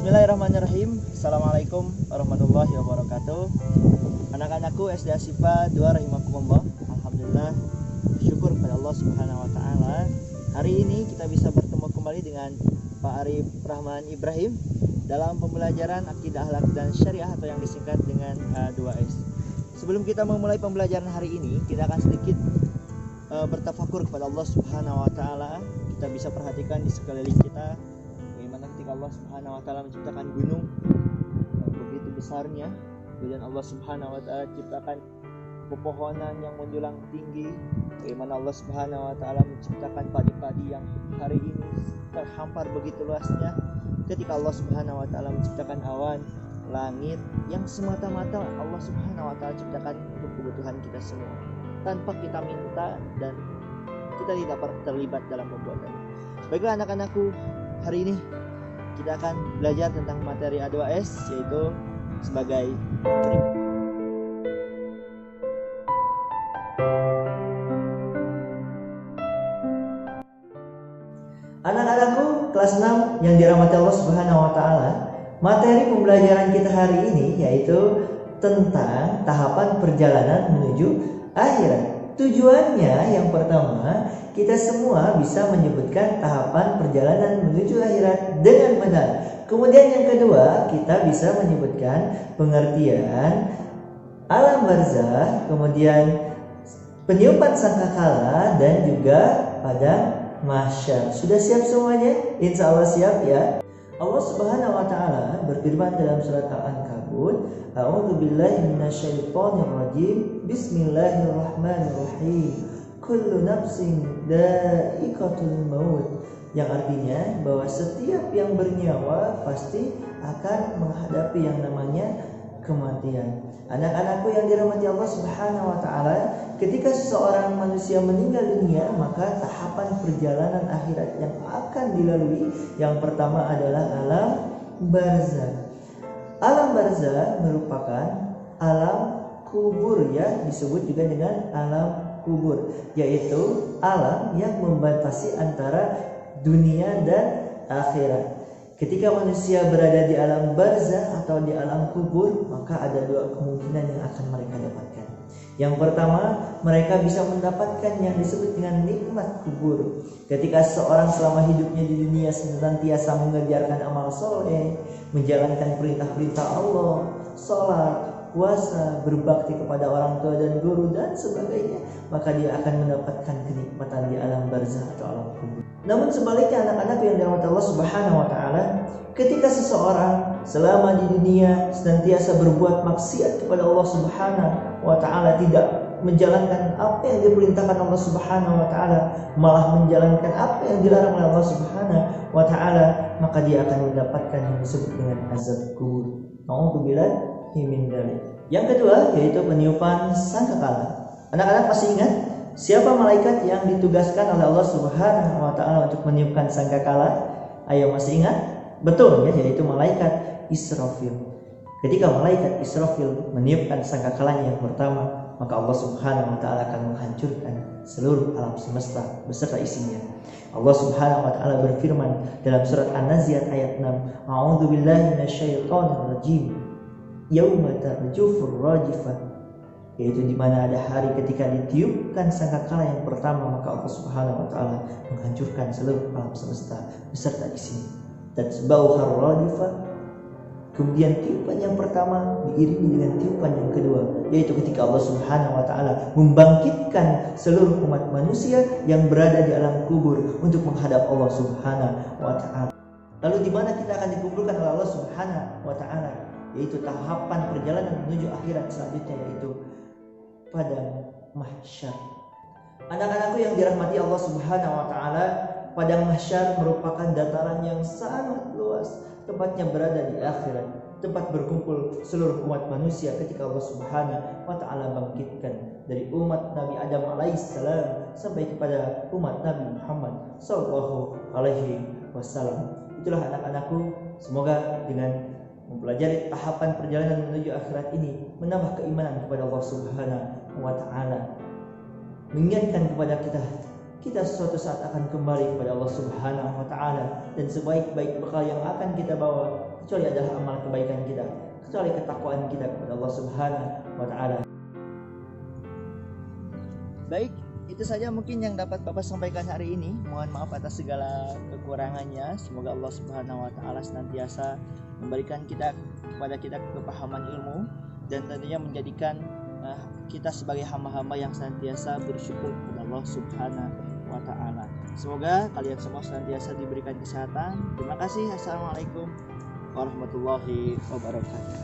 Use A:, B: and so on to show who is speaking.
A: Bismillahirrahmanirrahim. Assalamualaikum warahmatullahi wabarakatuh. Anak-anakku SD Asifa 2 rahimakumullah. Alhamdulillah, bersyukur kepada Allah Subhanahu wa taala. Hari ini kita bisa bertemu kembali dengan Pak Arif Rahman Ibrahim dalam pembelajaran akidah akhlak dan syariah atau yang disingkat dengan A2S. Sebelum kita memulai pembelajaran hari ini, kita akan sedikit bertafakur kepada Allah Subhanahu wa taala. Kita bisa perhatikan di sekeliling kita bagaimana ketika Allah Subhanahu wa taala menciptakan gunung begitu besarnya, kemudian Allah Subhanahu wa taala ciptakan pepohonan yang menjulang tinggi, bagaimana Allah Subhanahu wa taala menciptakan padi-padi yang hari ini terhampar begitu luasnya, ketika Allah Subhanahu wa taala menciptakan awan, langit yang semata-mata Allah Subhanahu wa taala ciptakan untuk kebutuhan kita semua tanpa kita minta dan kita tidak pernah terlibat dalam pembuatannya. Baiklah anak-anakku, hari ini kita akan belajar tentang materi A2S, yaitu sebagai berikut. Anak-anakku kelas 6 yang dirahmati Allah Subhanahu wa taala, materi pembelajaran kita hari ini yaitu tentang tahapan perjalanan menuju akhirat. Tujuannya yang pertama, kita semua bisa menyebutkan tahapan perjalanan menuju akhirat dengan benar. Kemudian yang kedua, kita bisa menyebutkan pengertian alam barzakh, kemudian peniupan sangkakala dan juga padang mahsyar. Sudah siap semuanya? Insya Allah siap ya. Allah Subhanahu wa taala berfirman dalam surat Al-Ankabut, A'udzubillahi minasyaitonirrajim. Bismillahirrahmanirrahim. Kullu nafsin dha'iqatul maut. Yang artinya bahwa setiap yang bernyawa pasti akan menghadapi yang namanya kematian. Anak-anakku yang dirahmati Allah Subhanahu wa taala, ketika seseorang manusia meninggal dunia, maka tahapan perjalanan akhirat yang akan dilalui yang pertama adalah alam barzakh. Alam barzakh merupakan alam kubur, ya, disebut juga dengan alam kubur, yaitu alam yang membatasi antara dunia dan akhirat. Ketika manusia berada di alam barzakh atau di alam kubur, maka ada dua kemungkinan yang akan mereka dapatkan. Yang pertama, mereka bisa mendapatkan yang disebut dengan nikmat kubur. Ketika seorang selama hidupnya di dunia senantiasa mengerjakan amal soleh, menjalankan perintah-perintah Allah, sholat, puasa, berbakti kepada orang tua dan guru dan sebagainya, maka dia akan mendapatkan kenikmatan di alam barzakh atau alam kubur. Namun sebaliknya anak-anak yang dirahmati Allah Subhanahu wa taala, ketika seseorang selama di dunia senantiasa berbuat maksiat kepada Allah Subhanahu wa taala, tidak menjalankan apa yang diperintahkan Allah Subhanahu wa taala, malah menjalankan apa yang dilarang oleh Allah Subhanahu wa taala, maka dia akan mendapatkan yang disebut dengan azab kubur. Nauzubillahi min dzalik. Yang kedua yaitu peniupan sangkakala. Anak-anak masih ingat siapa malaikat yang ditugaskan oleh Allah Subhanahu wa taala untuk meniupkan sangkakala? Ayo, masih ingat? Betul ya, yaitu malaikat Israfil. Ketika malaikat Israfil meniupkan sangkakalanya yang pertama, maka Allah Subhanahu wa taala akan menghancurkan seluruh alam semesta beserta isinya. Allah Subhanahu wa taala berfirman dalam surat An-Nazi'at ayat 6, A'udzubillahi minasyaitonirrajim. Yauma tarjufur rajifah, yaitu di mana ada hari ketika ditiupkan sangkakala yang pertama, maka Allah Subhanahu wa taala menghancurkan seluruh alam semesta beserta isinya. Dan sebauhar rajifah, kemudian tiupan yang pertama diiringi dengan tiupan yang kedua, yaitu ketika Allah Subhanahu wa taala membangkitkan seluruh umat manusia yang berada di alam kubur untuk menghadap Allah Subhanahu wa taala. Lalu di mana kita akan dikumpulkan oleh Allah Subhanahu wa taala? Yaitu tahapan perjalanan menuju akhirat selanjutnya, yaitu padang mahsyar. Anak-anakku yang dirahmati Allah Subhanahu wa taala, padang mahsyar merupakan dataran yang sangat luas, tempatnya berada di akhirat, tempat berkumpul seluruh umat manusia ketika Allah Subhanahu wa taala bangkitkan dari umat Nabi Adam alaihissalam sampai kepada umat Nabi Muhammad sallallahu alaihi wasallam. Itulah anak-anakku, semoga dengan mempelajari tahapan perjalanan menuju akhirat ini menambah keimanan kepada Allah Subhanahu wa taala, mengingatkan kepada kita kita suatu saat akan kembali kepada Allah Subhanahu wa taala, dan sebaik-baik bekal yang akan kita bawa kecuali adalah amal kebaikan kita, kecuali ketakwaan kita kepada Allah Subhanahu wa taala. Baik, itu saja mungkin yang dapat Bapak sampaikan hari ini. Mohon maaf atas segala kekurangannya. Semoga Allah Subhanahu wa taala senantiasa memberikan kepada kita kepahaman ilmu, dan tentunya menjadikan kita sebagai hamba-hamba yang senantiasa bersyukur kepada Allah Subhanahu wa taala. Semoga kalian semua senantiasa diberikan kesehatan. Terima kasih. Assalamualaikum warahmatullahi wabarakatuh.